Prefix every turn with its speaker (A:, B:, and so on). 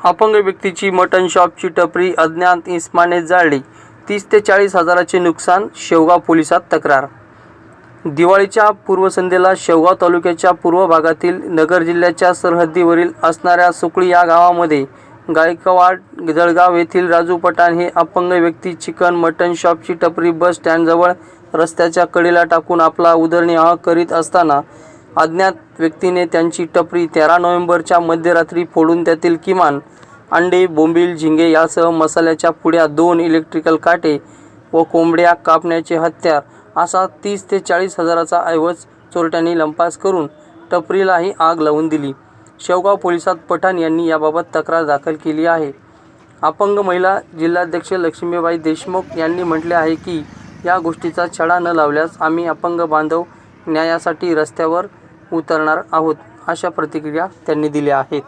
A: अपंग व्यक्तीची मटण शॉपची टपरी अज्ञात इसमाने जाळली. 30 ते 40 हजाराचे नुकसान. शेवगाव पोलिसात तक्रार. दिवाळीच्या पूर्वसंध्येला शेवगाव तालुक्याच्या पूर्व भागातील नगर जिल्ह्याच्या सरहद्दीवरील असणाऱ्या सुकळी या गावामध्ये गायकवाड जळगाव येथील राजू पठाण हे अपंग व्यक्ती चिकन मटण शॉपची टपरी बस स्टँडजवळ रस्त्याच्या कडेला टाकून आपला उदरनिर्वाह करीत असताना अज्ञात व्यक्तीने त्यांची टपरी 13 नोव्हेंबरच्या मध्यरात्री फोडून त्यातील किमान अंडे, बोंबील, झिंगे यासह मसाल्याच्या पुड्या, 2 इलेक्ट्रिकल काटे व कोंबड्या कापण्याचे हत्यार असा 30 ते 40 हजाराचा ऐवज चोरट्यांनी लंपास करून टपरीलाही आग लावून दिली. शेवगाव पोलिसात पठाण यांनी याबाबत तक्रार दाखल केली आहे. अपंग महिला जिल्हाध्यक्ष लक्ष्मीबाई देशमुख यांनी म्हटले आहे की या गोष्टीचा छडा न लावल्यास आम्ही अपंग बांधव न्यायासाठी रस्त्यावर उतरणार आहोत, अशा प्रतिक्रिया त्यांनी दिल्या आहेत.